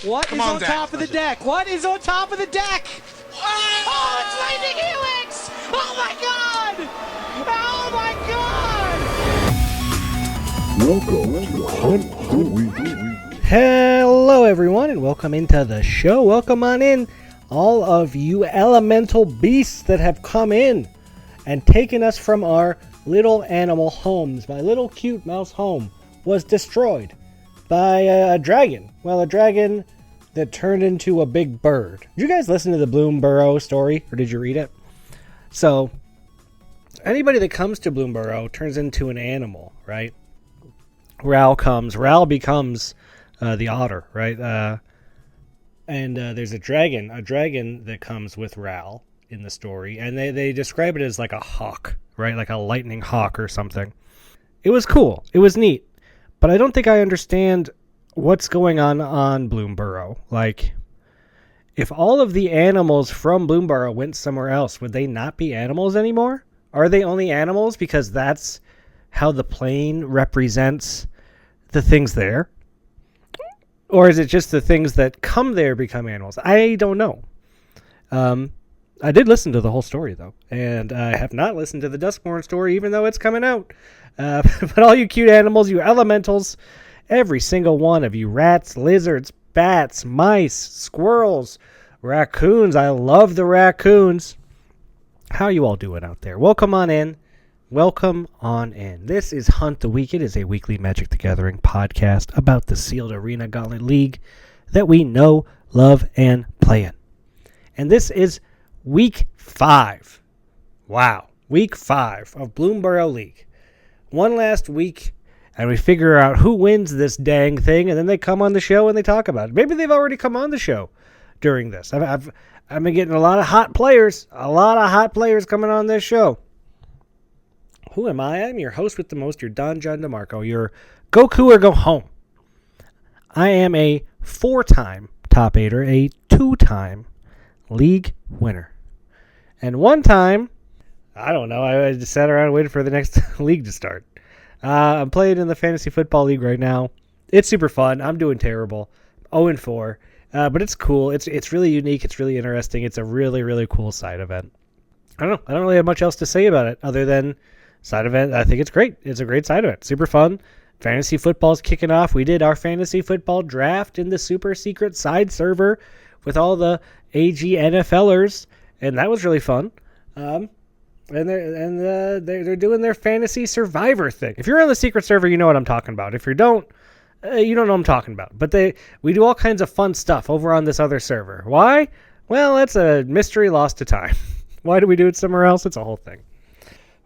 What is on top of the deck? What is on top of the deck? Oh, it's Lightning Helix! Oh my god! Oh my god! Welcome to Hunt the Week. Hello everyone and welcome into the show. Welcome on in, all of you elemental beasts that have come in and taken us from our little animal homes. My little cute mouse home was destroyed by a dragon. Well, a dragon that turned into a big bird. Did you guys listen to the Bloomburrow story, or did you read it? So, anybody that comes to Bloomburrow turns into an animal, right? Ral becomes the otter, right? And there's a dragon that comes with Ral in the story, and they describe it as like a hawk, right? Like a lightning hawk or something. It was cool. It was neat. But I don't think I understand what's going on Bloomburrow. Like, if all of the animals from Bloomburrow went somewhere else, would they not be animals anymore? Are they only animals because that's how the plane represents the things there? Or is it just the things that come there become animals? I don't know. I did listen to the whole story, though. And I have not listened to the Duskborn story, even though it's coming out. But all you cute animals, you elementals, every single one of you, rats, lizards, bats, mice, squirrels, raccoons. I love the raccoons. How you all doing out there? Welcome on in. Welcome on in. This is Hunt the Week. It is a weekly Magic the Gathering podcast about the Sealed Arena Gauntlet League that we know, love, and play in. And this is Week 5. Wow. Week 5 of Bloomburrow League. One last week, and we figure out who wins this dang thing, and then they come on the show and they talk about it. Maybe they've already come on the show during this. I've been getting a lot of hot players coming on this show. Who am I? I'm your host with the most, your Don John DeMarco, your Goku or go home. I am a 4-time top 8er, a 2-time league winner. And one time, I don't know, I just sat around waiting for the next league to start. I'm playing in the Fantasy Football League right now. It's super fun. I'm doing terrible. 0-4. But it's cool. It's really unique. It's really interesting. It's a really, really cool side event. I don't know. I don't really have much else to say about it other than side event. I think it's great. It's a great side event. Super fun. Fantasy football's kicking off. We did our fantasy football draft in the super secret side server with all the AG NFLers, and that was really fun. And they're doing their fantasy survivor thing. If you're on the secret server, you know what I'm talking about. If you don't, you don't know what I'm talking about. But we do all kinds of fun stuff over on this other server. Why? Well, it's a mystery lost to time. Why do we do it somewhere else? It's a whole thing.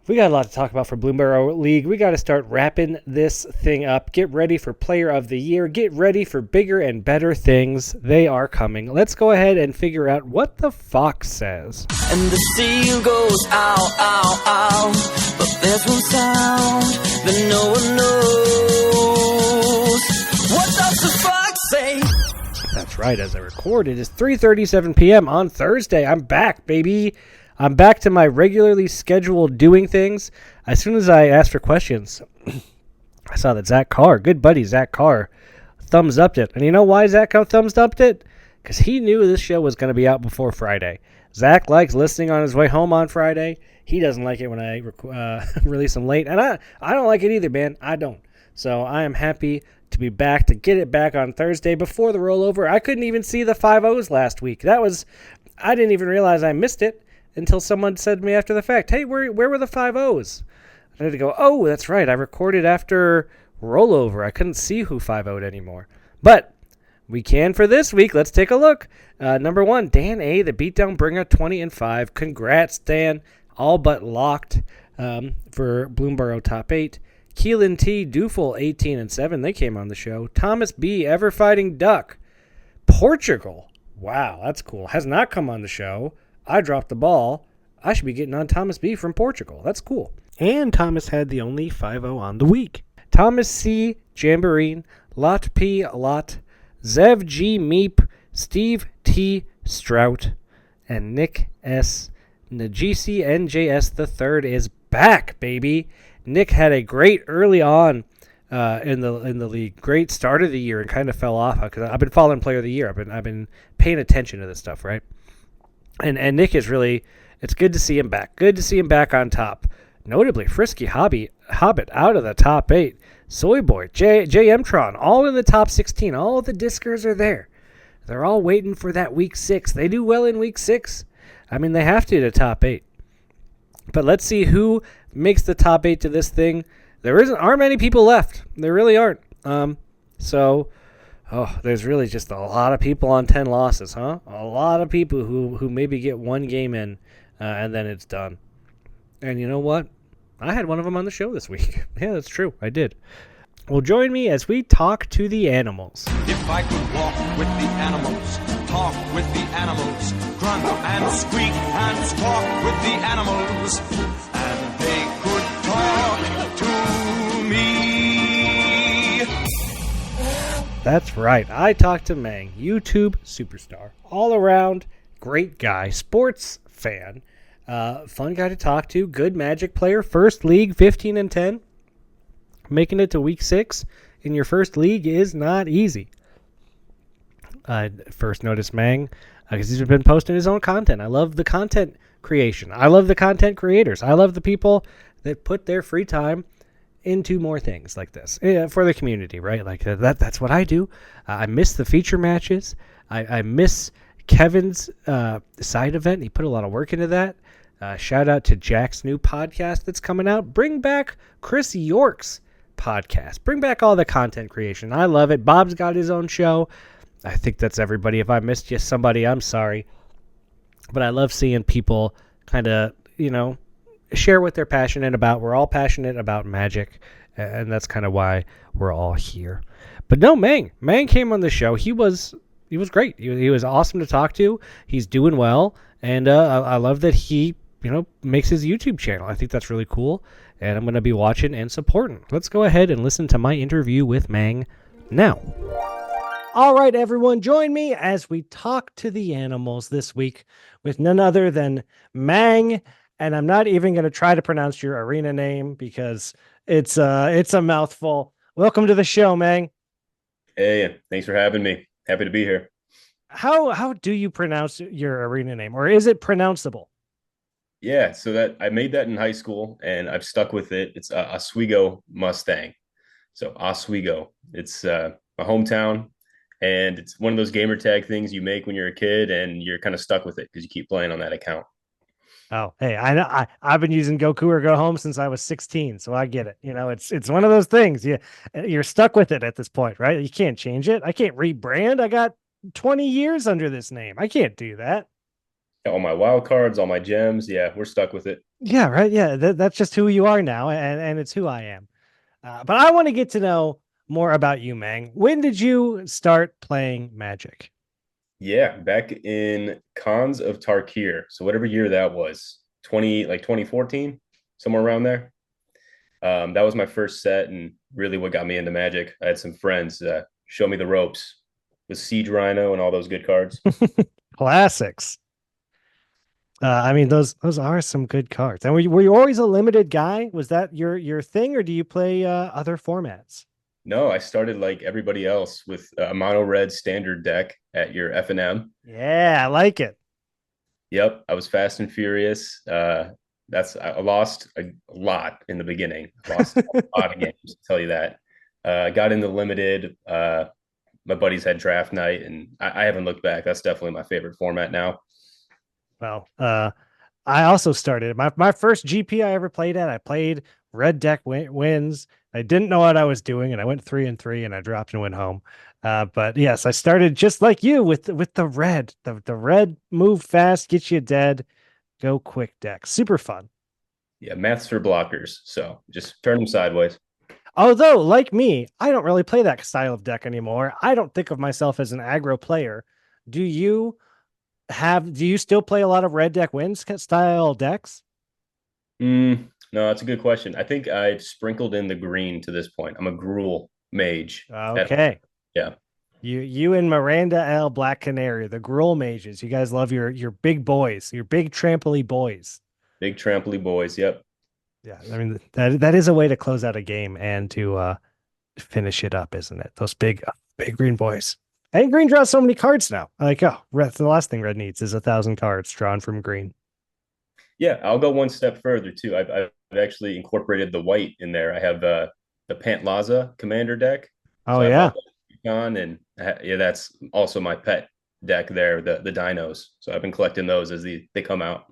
We got a lot to talk about for Bloomburrow League. We got to start wrapping this thing up. Get ready for Player of the Year. Get ready for bigger and better things. They are coming. Let's go ahead and figure out what the fox says. And the seal goes ow, ow, ow. But there's one sound that no one knows. What does the fox say? That's right. As I record, it is 3:37 p.m. on Thursday. I'm back, baby. I'm back to my regularly scheduled doing things. As soon as I asked for questions, I saw that Zach Carr, good buddy Zach Carr, thumbs upped it. And you know why Zach thumbs upped it? Because he knew this show was going to be out before Friday. Zach likes listening on his way home on Friday. He doesn't like it when I release them late. And I don't like it either, man. I don't. So I am happy to be back, to get it back on Thursday before the rollover. I couldn't even see the 5-0s last week. I didn't even realize I missed it until someone said to me after the fact, hey, where were the 5-0s? I had to go, oh, that's right. I recorded after rollover. I couldn't see who 5-0'd anymore. But we can for this week. Let's take a look. Number 1, Dan A., the Beatdown Bringer, 20-5. Congrats, Dan. All but locked for Bloomburrow Top 8. Keelan T. Dufel, 18-7. They came on the show. Thomas B., Ever Fighting Duck. Portugal. Wow, that's cool. Has not come on the show. I dropped the ball. I should be getting on Thomas B. from Portugal. That's cool. And Thomas had the only 5-0 on the week. Thomas C. Jamboree, Lot P. Lot, Zev G. Meep, Steve T. Strout, and Nick S. Najisi NJS III is back, baby. Nick had a great early on in the league. Great start of the year and kind of fell off because I've been following Player of the Year. I've been paying attention to this stuff, right? And Nick is really. It's good to see him back. Good to see him back on top. Notably, Frisky Hobbit out of the top 8. Soy Boy, JM all in the top 16. All of the Discers are there. They're all waiting for that week 6. They do well in week 6. I mean, they have to top 8. But let's see who makes the top 8 to this thing. Aren't many people left. There really aren't. There's really just a lot of people on 10 losses, huh? A lot of people who maybe get one game in, and then it's done. And you know what? I had one of them on the show this week. Yeah, that's true. I did. Well, join me as we talk to the animals. If I could walk with the animals, talk with the animals, grunt and squeak and squawk with the animals, and they could talk to me. That's right. I talked to Mang, YouTube superstar, all around great guy, sports fan, fun guy to talk to, good Magic player, first league, 15-10. Making it to week 6 in your first league is not easy. First notice Mang, because he's been posting his own content. I love the content creation. I love the content creators. I love the people that put their free time into more things like this for the community, right? Like that's what I do. I miss the feature matches. I miss Kevin's side event. He put a lot of work into that. Shout out to Jack's new podcast that's coming out. Bring back Chris York's podcast. Bring back all the content creation. I love it. Bob's got his own show. I think that's everybody. If I missed you somebody, I'm sorry. But I love seeing people kind of, share what they're passionate about. We're all passionate about Magic, and that's kind of why we're all here. But no, Mang came on the show. He was great. He was awesome to talk to. He's doing well, and I love that he makes his YouTube channel. I think that's really cool, and I'm going to be watching and supporting. Let's go ahead and listen to my interview with Mang now. All right, everyone, join me as we talk to the animals this week with none other than Mang, and I'm not even going to try to pronounce your arena name because it's a mouthful. Welcome to the show, Mang. Hey, thanks for having me. Happy to be here. How do you pronounce your arena name, or is it pronounceable? Yeah, so that I made that in high school, and I've stuck with it. It's Oswego Mustang. So Oswego. It's my hometown, and it's one of those gamer tag things you make when you're a kid, and you're kind of stuck with it because you keep playing on that account. Oh, hey, I know. I've been using Goku or Go Home since I was 16, so I get it. It's one of those things. You're stuck with it at this point, right? You can't change it. I can't rebrand. I got 20 years under this name. I can't do that. All my wild cards, all my gems. Yeah, we're stuck with it. Yeah, right. Yeah, that's just who you are now, and it's who I am. But I want to get to know more about you, Mang. When did you start playing Magic? Yeah, back in Cons of Tarkir. So whatever year that was, 2014, somewhere around there. That was my first set, and really what got me into Magic. I had some friends show me the ropes with Siege Rhino and all those good cards. Classics. Those are some good cards. And were you always a limited guy? Was that your thing, or do you play other formats? No, I started like everybody else with a mono red standard deck at your F&M. Yeah, I like it. Yep, I was fast and furious. I lost a lot in the beginning. Lost a lot of games, to tell you that. Got into limited. My buddies had draft night, and I haven't looked back. That's definitely my favorite format now. Well, I also started my first GP I ever played at. I played red deck wins. I didn't know what I was doing, and I went 3-3, and I dropped and went home. But yes, I started just like you with the red. The red move fast, get you dead, go quick deck. Super fun. Yeah, maths for blockers. So just turn them sideways. Although, like me, I don't really play that style of deck anymore. I don't think of myself as an aggro player. Do you still play a lot of red deck wins style decks? No, that's a good question. I think I've sprinkled in the green to this point. I'm a Gruul mage. Okay. Yeah. You and Miranda L. Black Canary, the Gruul mages. You guys love your big boys, your big trampoly boys. Big trampoly boys. Yep. Yeah, that is a way to close out a game and to finish it up, isn't it? Those big green boys. And green draws so many cards now. Like, oh, the last thing red needs is 1,000 cards drawn from green. Yeah, I'll go one step further too. I've actually incorporated the white in there. I have the Pantlaza Commander deck. Oh So I yeah, bought that on, and yeah, that's also my pet deck there, the dinos. So I've been collecting those as they come out.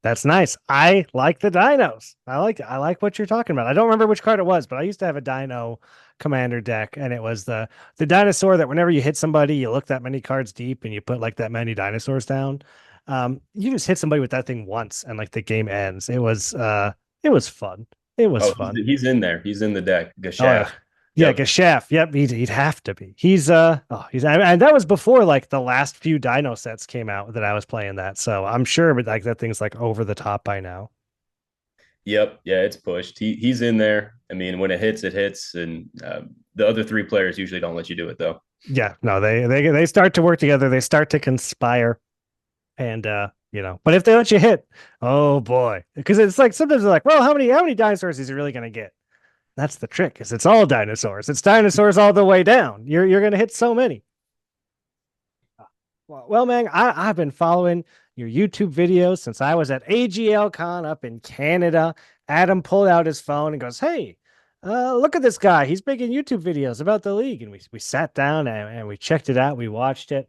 that's nice. I like the dinos. I like what you're talking about. I don't remember which card it was, but I used to have a dino commander deck, and it was the dinosaur that whenever you hit somebody, you look that many cards deep and you put like that many dinosaurs down. You just hit somebody with that thing once and like the game ends. It was fun. It was Oh, fun. he's in there. He's in the deck. Oh yeah. Gashaf. Yeah, Yep. Gashaf. Yep, he'd have to be. He's and that was before like the last few Dino sets came out that I was playing that. So I'm sure but like that thing's like over the top by now. Yep. Yeah, it's pushed. He's in there. I mean, when it hits, and the other three players usually don't let you do it though. Yeah, no, they start to work together, they start to conspire. And but if they let you hit, oh boy. Because it's like sometimes they're like, well, how many dinosaurs is he really gonna get? That's the trick, is it's all dinosaurs. It's dinosaurs all the way down. You're gonna hit so many. Well, Mang, I've been following your YouTube videos since I was at AGL Con up in Canada. Adam pulled out his phone and goes, "Hey, look at this guy. He's making YouTube videos about the league." And we sat down and we checked it out. We watched it.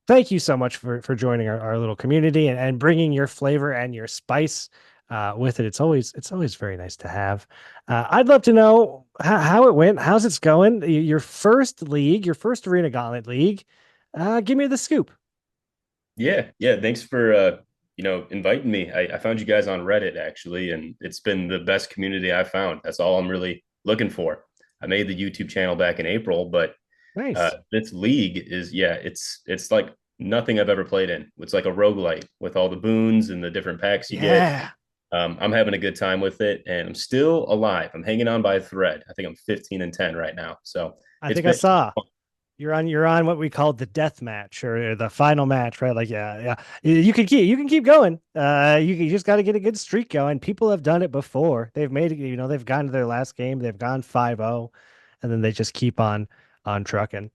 Thank you so much for joining our little community and bringing your flavor and your spice with it. It's always very nice to have. I'd love to know how it went. How's it's going? Your first league, your first Arena Gauntlet league. Give me the scoop. Yeah, yeah. Thanks for inviting me. I found you guys on Reddit actually, and it's been the best community I've found. That's all I'm really looking for. I made the YouTube channel back in April, but Nice. this league is it's like nothing I've ever played in. It's like a roguelite with all the boons and the different packs you get. Yeah. I'm having a good time with it, and I'm still alive. I'm hanging on by a thread. I think I'm 15-10 right now. So I it's think I been saw you're on what we called the death match or the final match, right? Like, yeah. You can keep going. You just got to get a good streak going. People have done it before. They've made it, they've gone to their last game, they've gone 5-0, and then they just keep on trucking.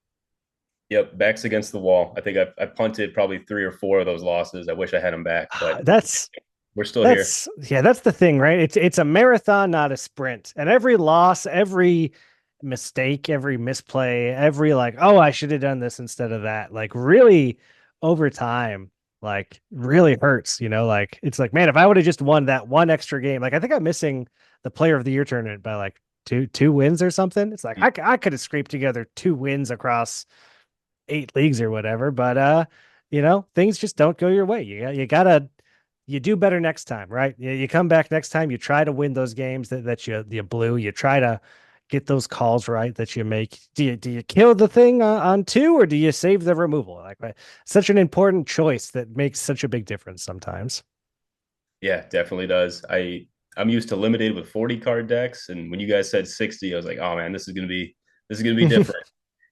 Yep, backs against the wall. I think I punted probably 3 or 4 of those losses. I wish I had them back, but That's we're still here. that's the thing, right? It's a marathon, not a sprint. And every loss, every mistake, every misplay, every like, oh, I should have done this instead of that, like really over time, like really hurts, like it's like, man, if I would have just won that one extra game, like I think I'm missing the player of the year tournament by like two wins or something. It's like I could have scraped together 2 wins across 8 leagues or whatever, but things just don't go your way. You do better next time, right? You come back next time, you try to win those games that you blew. You try to get those calls right that you make. Do you kill the thing on 2, or do you save the removal? Like, such an important choice that makes such a big difference sometimes. Yeah, definitely does. I'm used to limited with 40 card decks, and when you guys said 60, I was like, oh man, this is gonna be different.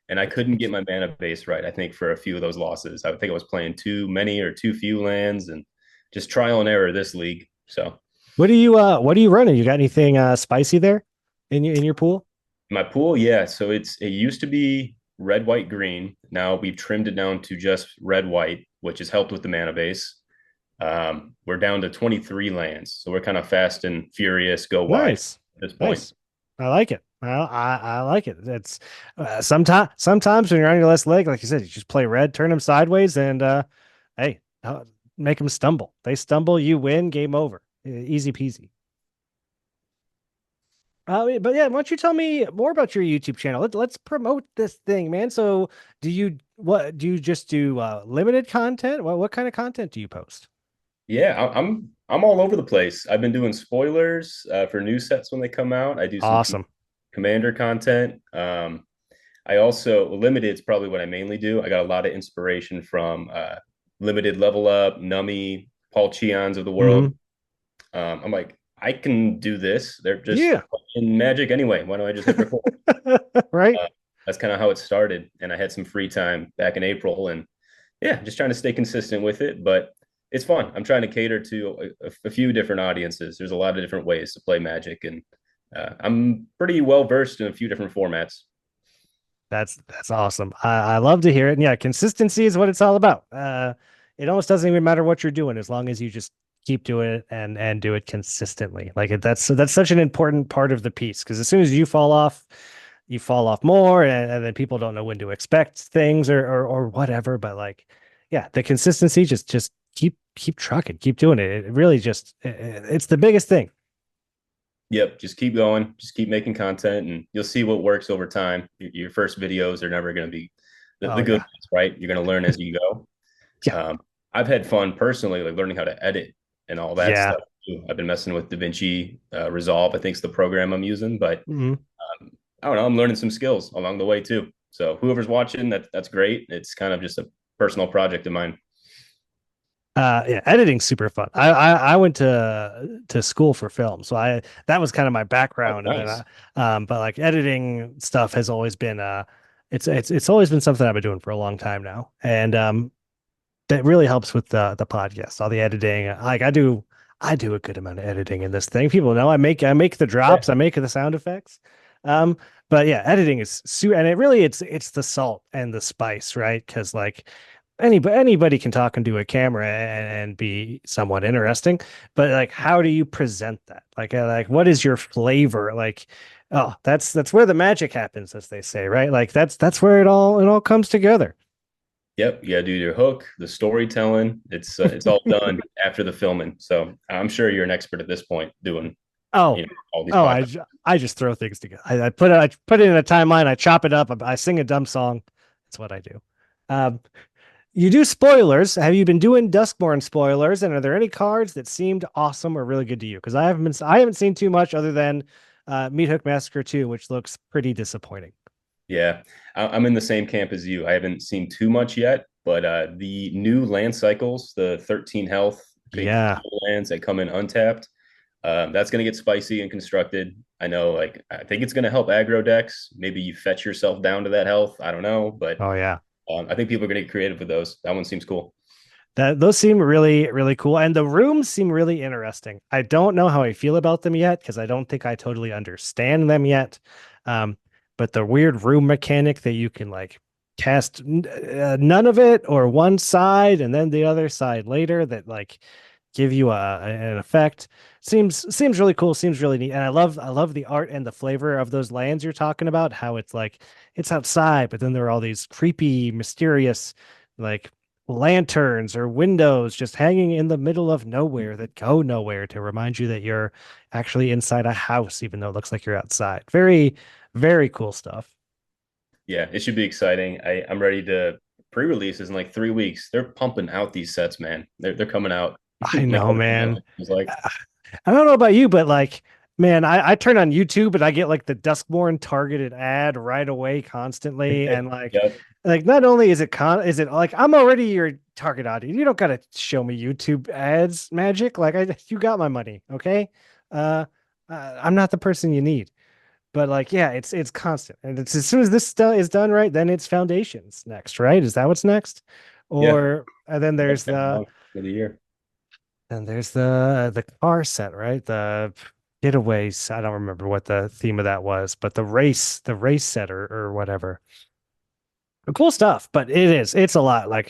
And I couldn't get my mana base right. I think for a few of those losses, I think I was playing too many or too few lands, and just trial and error this league. So What are you running? You got anything spicy there in your pool? my pool, yeah. So it used to be red, white, green. Now we've trimmed it down to just red, white, which has helped with the mana base. We're down to 23 lands, so we're kind of fast and furious, go wide Nice. at this point. Nice. I like it. I like it. It's sometimes when you're on your last leg, like you said, you just play red, turn them sideways, and hey, make them stumble. They stumble, you win, game over. Easy peasy. But yeah, why don't you tell me more about your YouTube channel? Let's promote this thing, man. So, do you just do limited content? What kind of content do you post? Yeah, I'm all over the place. I've been doing spoilers for new sets when they come out. I do some Awesome. commander content. I also limited is probably what I mainly do. I got a lot of inspiration from limited level up, Nummy, Paul Cheons of the world. I'm like, I can do this. They're just Yeah. in Magic anyway. Why don't I just hit record? Right. That's kind of how it started. And I had some free time back in April, and yeah, just trying to stay consistent with it. But it's fun. I'm trying to cater to a few different audiences. There's a lot of different ways to play Magic, and I'm pretty well versed in a few different formats. That's awesome. I love to hear it. And yeah, consistency is what it's all about. It almost doesn't even matter what you're doing as long as you just keep doing it and do it consistently. Like that's such an important part of the piece because as soon as you fall off more, and then people don't know when to expect things or whatever. But like, yeah, the consistency just keep trucking, keep doing it. It really just it's the biggest thing. Yep, just keep going, just keep making content, and you'll see what works over time. Your first videos are never going to be the Oh good yeah, ones, right? You're going to learn as you go. yeah, I've had fun personally, like learning how to edit and all that yeah. stuff too. I've been messing with DaVinci Resolve, I think is the program I'm using, but Mhm. I don't know, I'm learning some skills along the way too. So whoever's watching, that's great. It's kind of just a personal project of mine. Yeah, editing's super fun. I went to school for film, so I that was kind of my Oh, background, and then nice. but like editing stuff has always been it's always been something I've been doing for a long time now, and that really helps with the podcast, all the editing. Like I do a good amount of editing in this thing. People know I make the Yeah. drops, I make the sound effects. Um, but yeah, editing is and it really it's the salt and the spice, right? Because like anybody can talk into a camera and be somewhat interesting, but like how do you present that? Like what is your flavor? Like oh, that's where the magic happens, as they say, right? Like that's where it all comes together. Yep, you gotta do your hook, the storytelling. It's all done after the filming. So I'm sure you're an expert at this point doing, Oh, all these oh, podcasts. I just throw things together. I put it in a timeline. I chop it up. I sing a dumb song. That's what I do. Um, you do spoilers. Have you been doing Duskborn spoilers? And are there any cards that seemed awesome or really good to you? Because I haven't seen too much other than Meat Hook Massacre 2, which looks pretty disappointing. Yeah, I'm in the same camp as you. I haven't seen too much yet, but the new land cycles, the 13 health big Yeah. lands that come in untapped, that's going to get spicy and constructed. I know, like, I think it's going to help aggro decks. Maybe you fetch yourself down to that health. I don't know, but Oh yeah. I think people are going to get creative with those. That one seems cool. That those seem really, really cool. And the rooms seem really interesting. I don't know how I feel about them yet because I don't think I totally understand them yet. Um, but the weird room mechanic that you can like cast none of it or one side and then the other side later that like give you an effect seems really cool, seems really neat. And I love the art and the flavor of those lands you're talking about, how it's like it's outside, but then there are all these creepy, mysterious like lanterns or windows just hanging in the middle of nowhere that go nowhere to remind you that you're actually inside a house, even though it looks like you're outside. Very, very cool stuff. Yeah, it should be exciting. I'm ready to pre-releases in like 3 weeks. They're pumping out these sets, man. They're coming out I now. know, man. It's like, I don't know about you, but like, man, I turn on YouTube and I get like the Duskborn targeted ad right away constantly. And yep, like not only is it like I'm already your target audience. You don't gotta show me YouTube ads, magic. Like you got my money, okay? Uh, I'm not the person you need. But like, yeah, it's constant. And it's as soon as is done right, then it's foundations next, right? Is that what's next? yeah. Or and then That's there's kind of long for the year. the car set, right? The getaways. I don't remember what the theme of that was, but the race set or whatever. Cool stuff, but it's a lot. Like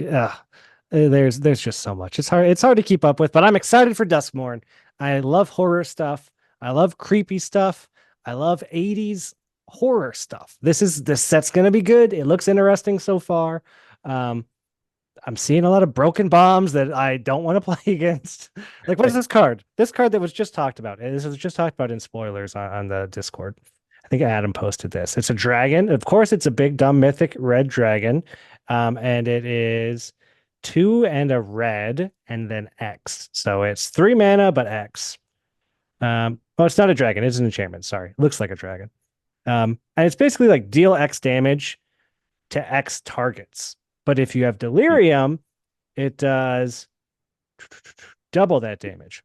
there's just so much. It's hard to keep up with, but I'm excited for Duskmorn. I love horror stuff. I love creepy stuff. I love 80s horror stuff. This set's gonna be good. It looks interesting so far. Um, I'm seeing a lot of broken bombs that I don't want to play against. Like, what is this card? This card that was just talked about. This was just talked about in spoilers on the Discord. I think Adam posted this. It's a dragon. Of course, it's a big dumb mythic red dragon. And it is 2 and a red and then X. So it's 3 mana, but X. Oh, it's not a dragon, it's an enchantment. Sorry. It looks like a dragon. And it's basically like deal X damage to X targets. But if you have delirium, it does double that damage.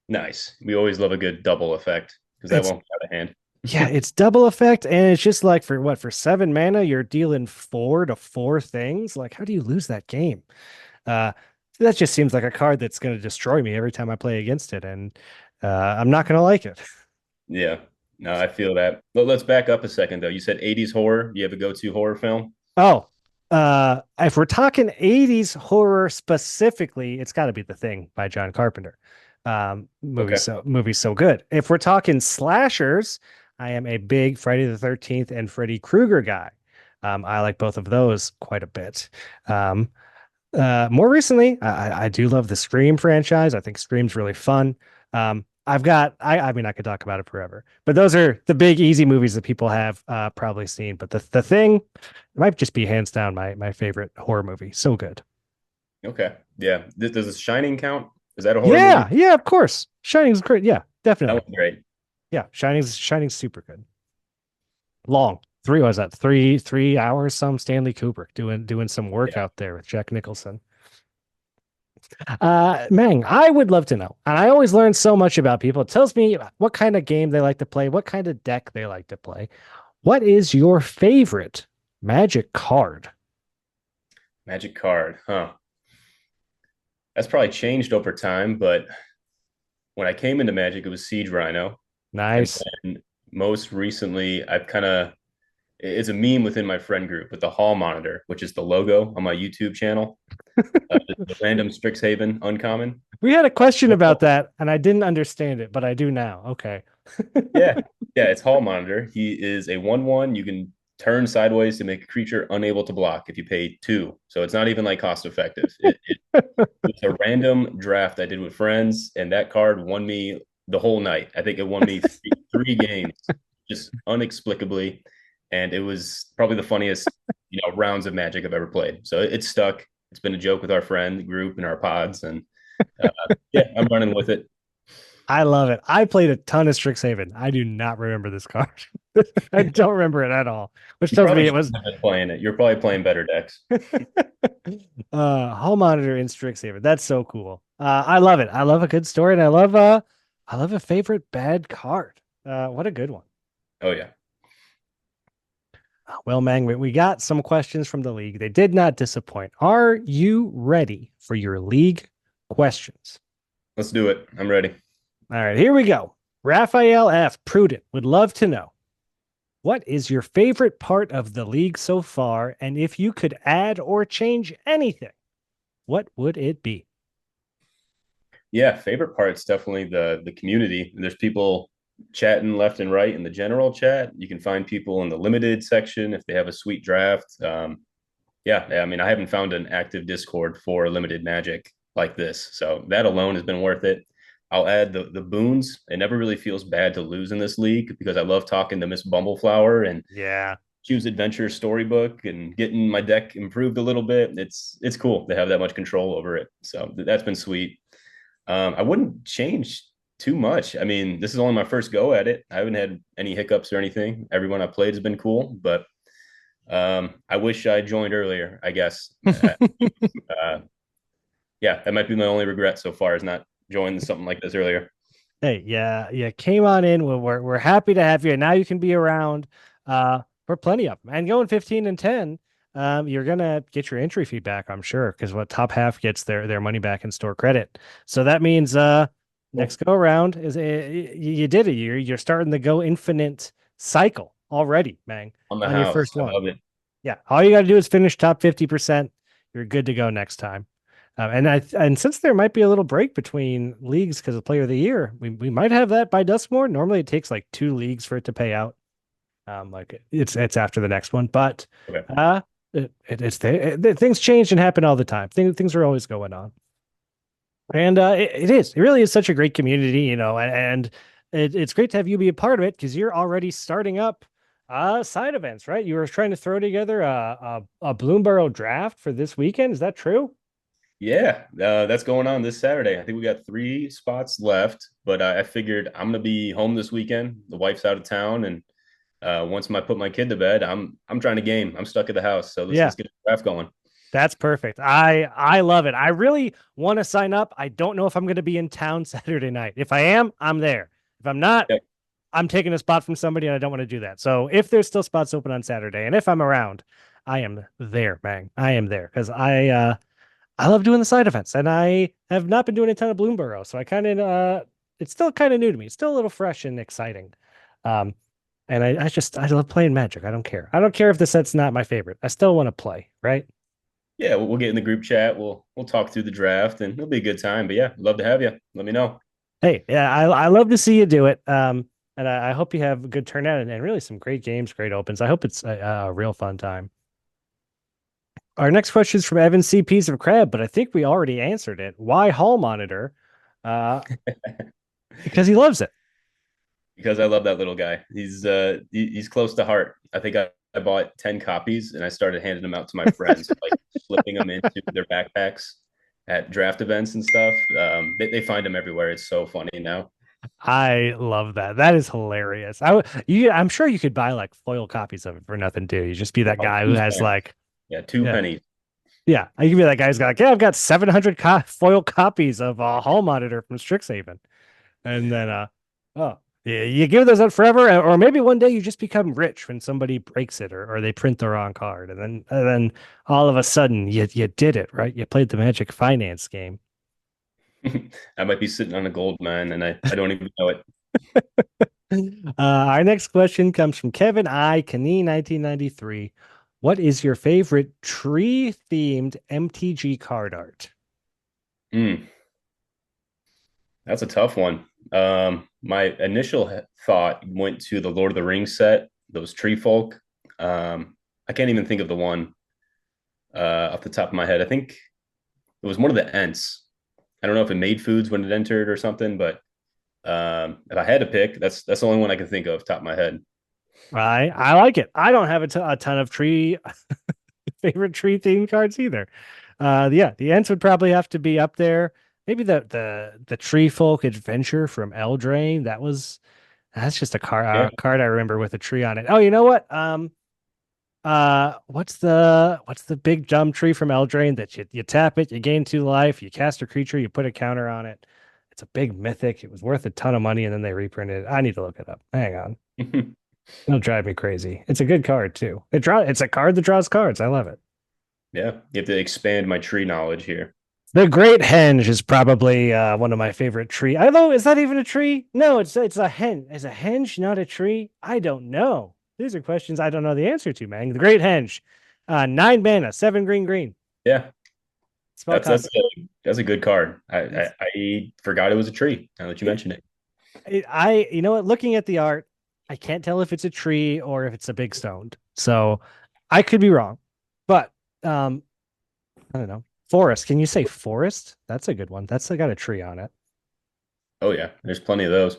Nice. We always love a good double effect because that It's won't get out of hand. yeah, it's double effect, and it's just like for 7 mana, you're dealing 4 to 4 things. Like, how do you lose that game? Uh, that just seems like a card that's going to destroy me every time I play against it, and I'm not going to like it. Yeah. No, I feel that. But let's back up a second though. You said 80s horror. You have a go-to horror film? Oh, if we're talking 80s horror specifically, it's got to be The Thing by John Carpenter. Okay. Movie's so good. If we're talking slashers, I am a big Friday the 13th and Freddy Krueger guy. I like both of those quite a bit. Um, More recently, I do love the Scream franchise. I think Scream's really fun. I mean, I could talk about it forever, but those are the big, easy movies that people have probably seen. But the Thing might just be hands down my favorite horror movie. So good. Okay. Yeah. Does The Shining count? Is that a horror Yeah, movie? yeah, of course. Shining's great. Yeah, That definitely. one's great. Yeah, Shining's super good. Long. Three was that 3 hours? Some Stanley Kubrick doing some work Yeah. out there with Jack Nicholson. Mang, I would love to know. And I always learn so much about people. It tells me what kind of game they like to play, what kind of deck they like to play. What is your favorite Magic card? Magic card, huh? That's probably changed over time, but when I came into Magic, it was Siege Rhino. And Nice. then most recently, I've kind of it's a meme within my friend group with the hall monitor, which is the logo on my YouTube channel. The random Strixhaven uncommon. We had a question about that, and I didn't understand it, but I do now. Okay. Yeah, yeah, it's hall monitor. He is a 1/1. You can turn sideways to make a creature unable to block if you pay 2. So it's not even like cost effective. It's a random draft I did with friends, and that card won me the whole night. I think it won me three games just unexplicably, and it was probably the funniest rounds of Magic I've ever played. So it's stuck. It's been a joke with our friend group and our pods, and uh, yeah, I'm running with it. I love it. I played a ton of Strixhaven. I do not remember this card. I don't remember it at all, which You tells probably me it shouldn't was have been playing it. You're probably playing better decks. Hall Monitor in Strixhaven. That's so cool. I love it. I love a good story, and I love a favorite bad card. What a good one. Oh yeah, Well, Mang, we got some questions from the league. They did not disappoint. Are you ready for your league questions? let's do it. I'm ready. All right, here we go. Raphael F. Prudent would love to know, what is your favorite part of the league so far? And if you could add or change anything, what would it be? Yeah, favorite part's definitely the community. There's people chatting left and right in the general chat. You can find people in the limited section if they have a sweet draft. Yeah, I mean, I haven't found an active Discord for limited Magic like this, so that alone has been worth it. I'll add the boons. It never really feels bad to lose in this league because I love talking to Miss Bumbleflower and Yeah. Choose Adventure storybook and getting my deck improved a little bit. It's cool to have that much control over it. So that's been sweet. I wouldn't change too much. I mean, this is only my first go at it. I haven't had any hiccups or anything. Everyone I played has been cool, but I wish I joined earlier, I guess. Yeah, that might be my only regret so far is not joining something like this earlier. Hey, yeah, yeah. Came on in. We're happy to have you. And now you can be around for plenty of them. And going 15-10, you're gonna get your entry fee back, I'm sure, because what top half gets their money back in store credit. So that means next go around is you did it. You're starting the go infinite cycle already, Mang, On the on your house. first I one. love it. Yeah, all you got to do is finish top 50%. You're good to go next time. And since there might be a little break between leagues because of Player of the Year, we might have that by Duskmore. Normally, it takes like 2 leagues for it to pay out. Like it's after the next one, but Okay. things change and happen all the time. Things are always going on, and it really is such a great community, and it's great to have you be a part of it because you're already starting up side events, right? You were trying to throw together a Bloomburrow draft for this weekend. Is that true? Yeah, that's going on this Saturday. I think we got 3 spots left, but I figured I'm gonna be home this weekend. The wife's out of town, and once I put my kid to bed, I'm trying to game. I'm stuck at the house, so Yeah. let's get the draft going. That's perfect. I love it. I really want to sign up. I don't know if I'm going to be in town Saturday night. If I am, I'm there. If I'm not, Yep. I'm taking a spot from somebody and I don't want to do that. So if there's still spots open on Saturday and if I'm around, I am there, man. I am there because I love doing the side events and I have not been doing a ton of Bloomburrow. So I kind of it's still kind of new to me. It's still a little fresh and exciting. Um, and I love playing Magic. I don't care. I don't care if the set's not my favorite. I still want to play, right? Yeah, we'll get in the group chat. We'll talk through the draft, and it'll be a good time. But yeah, love to have you. Let me know. Hey, yeah, I love to see you do it. And I hope you have a good turnout and really some great games, great opens. I hope it's a real fun time. Our next question is from Evan C. Piece of Crab, but I think we already answered it. Why Hall Monitor? Uh, because he loves it. Because I love that little guy. He's close to heart. I think I bought 10 copies and I started handing them out to my friends, like slipping them into their backpacks at draft events and stuff. They find them everywhere. It's so funny now. I love that. That is hilarious. I'm sure you could buy like foil copies of it for nothing too. You just be that Oh, guy who has like, yeah, two yeah, pennies. yeah. You can be that guy who's got like, yeah, I've got 700 foil copies of a Hall Monitor from Strixhaven, and then oh, yeah, you give those out forever, or maybe one day you just become rich when somebody breaks it or they print the wrong card, and then all of a sudden you did it right. You played the Magic Finance game. I might be sitting on a gold mine and I don't even know it. Our next question comes from Kevin I. Kanee 1993. What is your favorite tree themed MTG card art? Mm, that's a tough one. My initial thought went to the Lord of the Rings set, those tree folk. I can't even think of the one off the top of my head. I think it was one of the Ents. I don't know if it made foods when it entered or something, but if I had to pick, that's the only one I can think of top of my head. I like it. I don't have a ton of tree favorite tree themed cards either. Yeah, the Ents would probably have to be up there. Maybe the Tree Folk Adventure from Eldraine. That's just a Yeah. card I remember with a tree on it. Oh, you know what? What's the big dumb tree from Eldraine that you tap it, you gain 2 life, you cast a creature, you put a counter on it. It's a big mythic. It was worth a ton of money, and then they reprinted it. I need to look it up. Hang on. It'll drive me crazy. It's a good card too. It's a card that draws cards. I love it. Yeah, you have to expand my tree knowledge here. The Great Henge is probably one of my favorite tree. Although, is that even a tree? No, it's a henge. Is a henge not a tree? I don't know. These are questions I don't know the answer to, man. The Great Henge, 9 mana, 7 green. Yeah, Spell that's a good card. It's, I forgot it was a tree. Now that you mention it. you know what? Looking at the art, I can't tell if it's a tree or if it's a big stone. So I could be wrong, but I don't know. Forest. Can you say forest? That's a good one. That's got a tree on it. Oh yeah, there's plenty of those.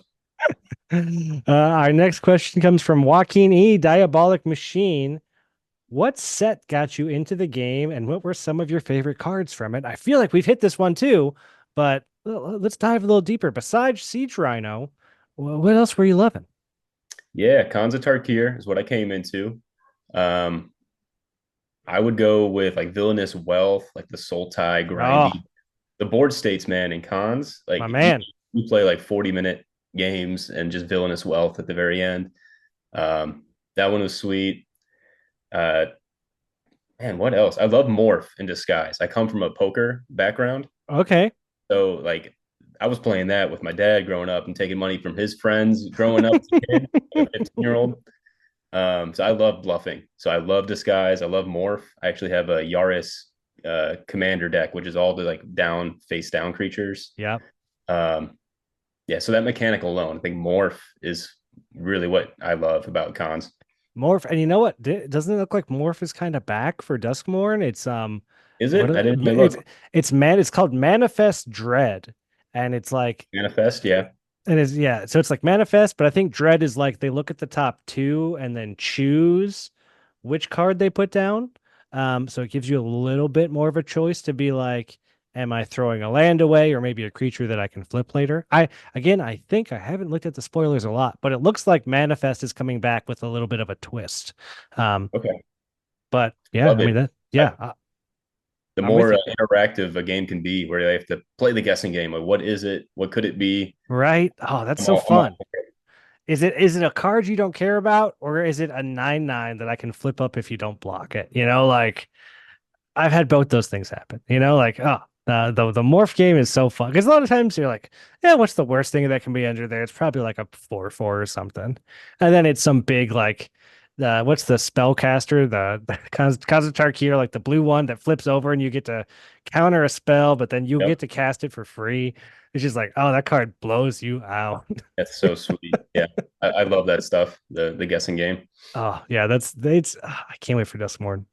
Our next question comes from Joaquin E. Diabolic Machine. What set got you into the game, and what were some of your favorite cards from it? I feel like we've hit this one too, but let's dive a little deeper. Besides Siege Rhino, what else were you loving? Yeah, Khans of Tarkir is what I came into. Um, I would go with like Villainous Wealth, like the Sultai, Oh, grindy, the board states, man, and cons. Like my man. you play like 40-minute games and just Villainous Wealth at the very end. That one was sweet. Uh, man, what else? I love Morph in Disguise. I come from a poker background. Okay. So like I was playing that with my dad growing up and taking money from his friends growing up as a kid, like a 15-year-old. So I love bluffing. So I love Disguise. I love Morph. I actually have a Yaris commander deck, which is all the like down face down creatures. Yeah. Um, yeah, so that mechanic alone, I think Morph is really what I love about cons. Morph, and you know what? Doesn't it look like Morph is kind of back for Duskmorn? It's Is what it? I didn't really look. it's called Manifest Dread, and it's like Manifest, yeah. and it's yeah, so it's like Manifest, but I think Dread is like they look at the top two and then choose which card they put down. So it gives you a little bit more of a choice to be like, am I throwing a land away or maybe a creature that I can flip later? I think I haven't looked at the spoilers a lot, but it looks like Manifest is coming back with a little bit of a twist. Okay. But yeah, Love I mean it. that yeah, The I'm with more you. interactive a game can be, where they have to play the guessing game. Like, what is it? What could it be? Right? Oh, that's so I'm fun. Is it a card you don't care about, or is it a 9/9 that I can flip up if you don't block it? Like I've had both those things happen. Like, oh, The morph game is so fun because a lot of times you're like, yeah, what's the worst thing that can be under there? It's probably like a 4/4 or something, and then it's some big like the what's the spellcaster the Kazatar like the blue one that flips over and you get to counter a spell, but then you Yep. get to cast it for free. It's just like, oh, that card blows you out. That's so sweet. Yeah. I love that stuff. The guessing game. Oh yeah, that's it's. I can't wait for Duskmorn.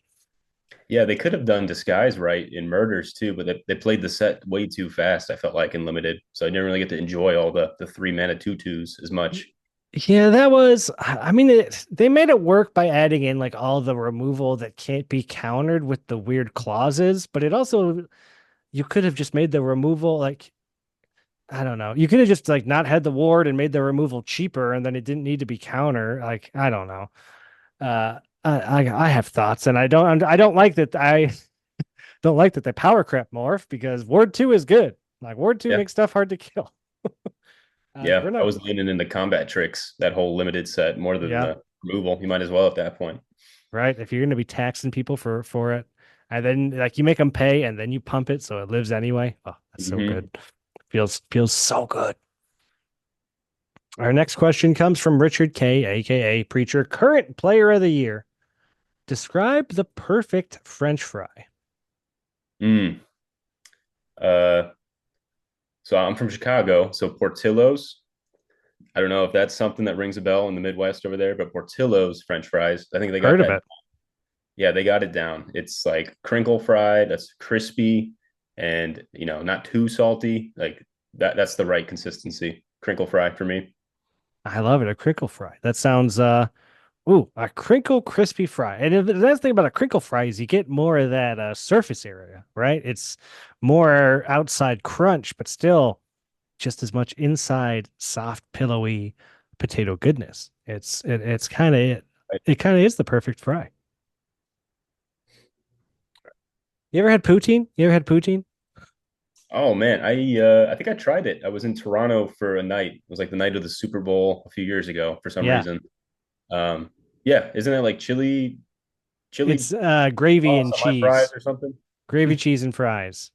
Yeah, they could have done disguise right in murders too, but they played the set way too fast, I felt like, in limited. So I didn't really get to enjoy all the 3 mana tutus as much. Yeah, that was. I mean, they made it work by adding in like all the removal that can't be countered with the weird clauses, but it also you could have just made the removal like I don't know. You could have just like not had the ward and made the removal cheaper, and then it didn't need to be counter. Like I don't know. I have thoughts, and I don't like that. I don't like that they power crap morph because Ward 2 is good. Like Ward 2 Yeah. makes stuff hard to kill. Yeah. We're I not, was leaning into combat tricks, that whole limited set, more than yeah, the removal. You might as well at that point. right. If you're gonna be taxing people for it, and then like you make them pay, and then you pump it so it lives anyway. Oh, that's so Hmm. good. Feels so good. Our next question comes from Richard K, aka Preacher, current player of the year. Describe the perfect French fry. Mm. Uh, so I'm from Chicago, so Portillo's. I don't know if that's something that rings a bell in the Midwest over there, but Portillo's French fries. I think they got Heard of that. it. Yeah, they got it down. It's like crinkle fried, that's crispy and not too salty. Like that's the right consistency. Crinkle fry for me. I love it. A crinkle fry. That sounds ooh, a crinkle crispy fry. And the nice thing about a crinkle fry is you get more of that surface area, right? It's more outside crunch, but still just as much inside soft, pillowy potato goodness. It's kind of it. It kind of is the perfect fry. You ever had poutine? You ever had poutine? Oh man, I think I tried it. I was in Toronto for a night. It was like the night of the Super Bowl a few years ago for some Yeah. reason. Um, yeah, isn't it like chili It's gravy sauce and on my fries cheese. or something? Gravy, cheese, and fries.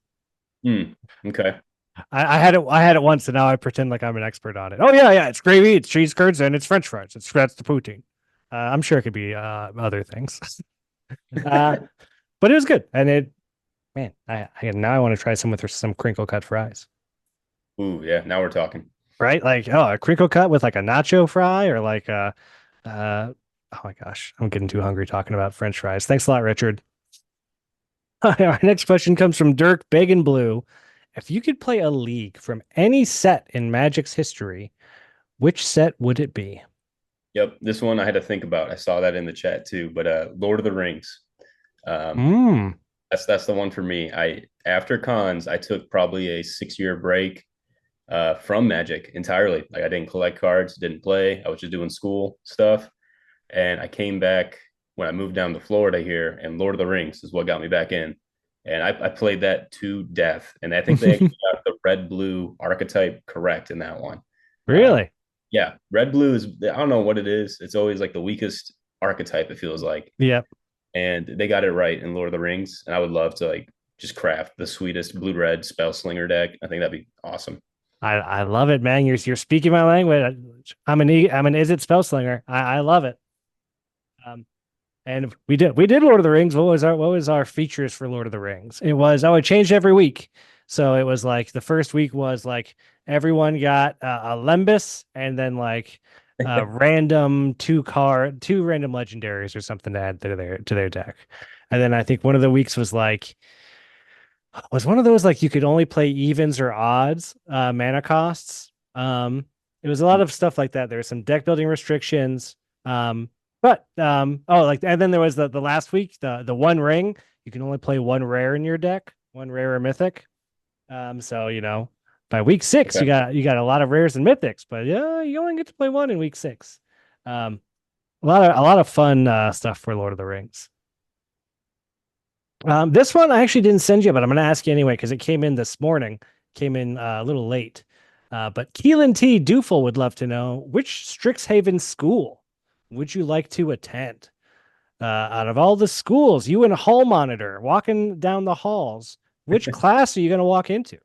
Hmm. Okay. I had it. I had it once, and now I pretend like I'm an expert on it. Oh yeah, yeah. It's gravy, it's cheese curds, and it's French fries. That's the poutine. I'm sure it could be other things, uh, but it was good. And it, man, I now I want to try some with some crinkle cut fries. Ooh, yeah. Now we're talking. Right, like oh, a crinkle cut with like a nacho fry, or like oh my gosh, I'm getting too hungry talking about French fries. Thanks a lot, Richard. Our next question comes from Dirk Big and Blue. If you could play a league from any set in Magic's history, which set would it be? Yep, this one I had to think about. I saw that in the chat too, but Lord of the Rings. Um, Hmm. that's the one for me. I after cons, I took probably a 6 year break from Magic entirely. Like I didn't collect cards, didn't play. I was just doing school stuff, and I came back when I moved down to Florida here, and Lord of the Rings is what got me back in. And I played that to death, and I think they actually got the red blue archetype correct in that one. Um, Really? yeah, red blue is I don't know what it is. It's always like the weakest archetype. It feels like, Yeah. and they got it right in Lord of the Rings. And I would love to like just craft the sweetest blue red spell slinger deck. I think that'd be awesome. I love it, man. You're speaking my language. I'm an Izzet spellslinger. I love it. Um, and we did Lord of the Rings. What was our features for Lord of the Rings? It was it changed every week. So it was like the first week was like everyone got a Lembas and then like two random legendaries or something to add to their deck. And then I think one of the weeks was one of those like you could only play evens or odds mana costs. It was a lot of stuff like that. There were some deck building restrictions. But oh, like and then there was the last week the one ring. You can only play one rare in your deck, one rare or mythic. So by week 6 Okay. you got a lot of rares and mythics, but yeah, you only get to play one in week 6. A lot of fun stuff for Lord of the Rings. This one I actually didn't send you, but I'm going to ask you anyway because it came in this morning. Came in a little late. But Keelan T. Dufel would love to know which Strixhaven school would you like to attend? Out of all the schools, you and Hall Monitor walking down the halls, which class are you going to walk into?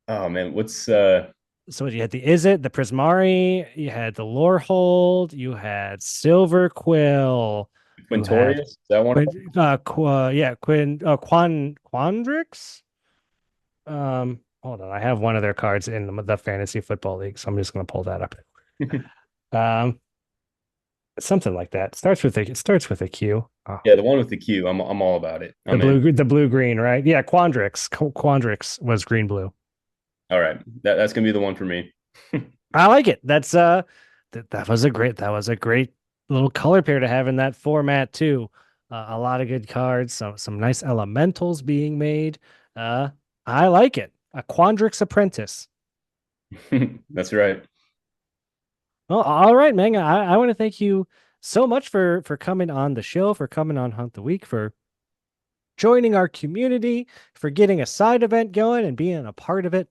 Oh man, what's So you had the Izzet, the Prismari, you had the Lorehold, you had Silver Quill, you had Quintorius? Is that one? Quandrix. Hold on, I have one of their cards in the fantasy football league, so I'm just going to pull that up. Something like that. It starts with a Q. Oh. Yeah, the one with the Q. I'm all about it. The blue green, right? Yeah, Quandrix. Quandrix was green blue. All right, that's gonna be the one for me. I like it. That was a great little color pair to have in that format too. A lot of good cards, some nice elementals being made. I like it. A Quandrix Apprentice. That's right. Well, all right, Mang. I want to thank you so much for coming on the show, for coming on Hunt the Week, for joining our community, for getting a side event going and being a part of it.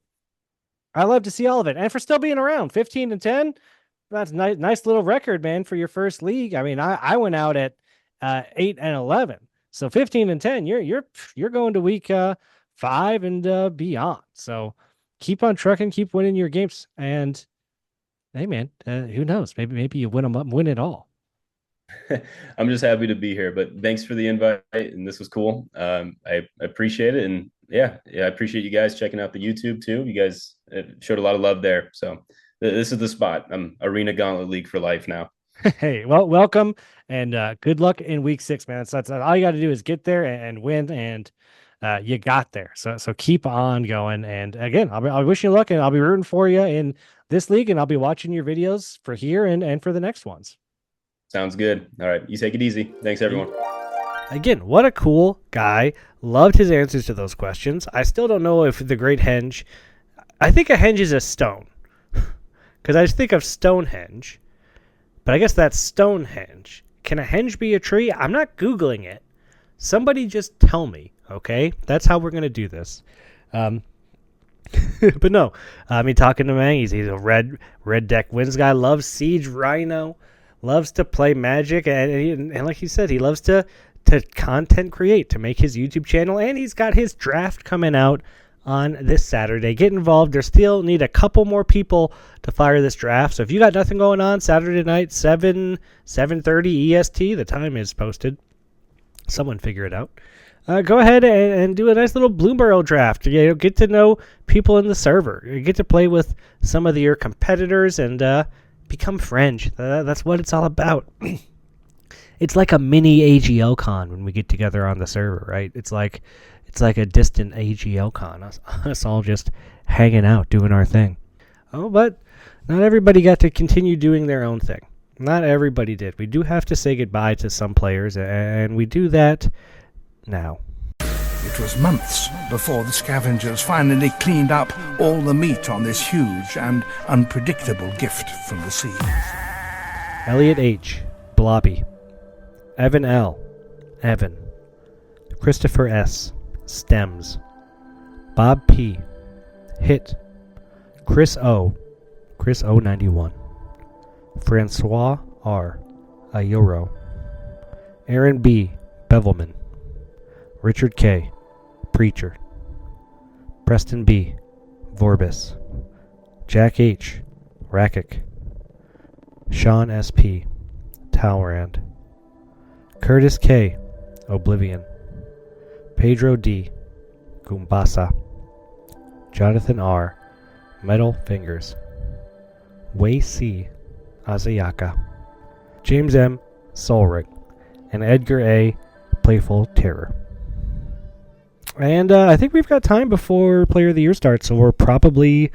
I love to see all of it, and for still being around. 15-10, that's nice little record, man, for your first league. I mean, I went out at 8-11, so 15-10. You're going to week 5 and beyond. So keep on trucking, keep winning your games, and hey, man, who knows? Maybe you win it all. I'm just happy to be here, but thanks for the invite, and this was cool. I appreciate it, and yeah, I appreciate you guys checking out the YouTube too. You guys showed a lot of love there, so this is the spot. I'm Arena Gauntlet League for life now. Hey, well, welcome, and good luck in week 6, man. So that's all you got to do is get there and win, and you got there. So keep on going, and again, I'll wish you luck, and I'll be rooting for you in this league, and I'll be watching your videos for here and for the next ones. Sounds good. All right, you take it easy. Thanks, everyone. Again, what a cool guy. Loved his answers to those questions. I still don't know if the Great Henge, I think a henge is a stone, because I just think of Stonehenge, but I guess that's Stonehenge. Can a henge be a tree? I'm not Googling it. Somebody just tell me, okay? That's how we're going to do this. But no, I mean, talking to Mang, he's a red deck wins guy, loves Siege Rhino, loves to play Magic, and like he said, he loves to content create, to make his YouTube channel, and he's got his draft coming out on this Saturday. Get involved. There still need a couple more people to fire this draft, so if you got nothing going on Saturday night, 7:30 EST, the time is posted. Someone figure it out. Go ahead and do a nice little Bloomburrow draft. You know, get to know people in the server. You get to play with some of your competitors and become friends. That's what it's all about. It's like a mini AGL con when we get together on the server, right? It's like a distant AGL con. Us all just hanging out, doing our thing. Oh, but not everybody got to continue doing their own thing. Not everybody did. We do have to say goodbye to some players, and we do that now. It was months before the scavengers finally cleaned up all the meat on this huge and unpredictable gift from the sea. Elliot H. Blobby. Evan L. Evan. Christopher S. Stems. Bob P. Hit. Chris O. Chris O91. Francois R. Ayoro. Aaron B. Bevelman. Richard K. Preacher. Preston B. Vorbis. Jack H. Rakic. Sean S.P. Talrand. Curtis K. Oblivion. Pedro D. Gumbasa. Jonathan R. Metal Fingers. Wei C. Azayaka. James M. Solrig. And Edgar A. Playful Terror. And I think we've got time before Player of the Year starts, so we'll probably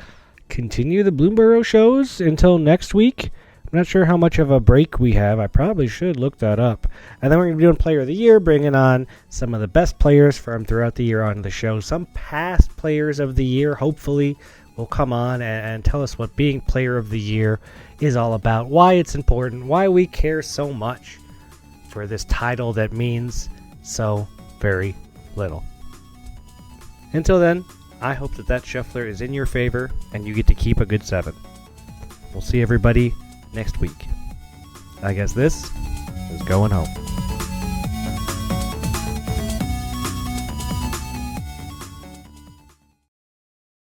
continue the Bloomburrow shows until next week. I'm not sure how much of a break we have. I probably should look that up. And then we're going to be doing Player of the Year, bringing on some of the best players from throughout the year on the show. Some past Players of the Year, hopefully, will come on and tell us what being Player of the Year is all about, why it's important, why we care so much for this title that means so very little. Until then, I hope that shuffler is in your favor and you get to keep a good 7. We'll see everybody next week. I guess this is going home.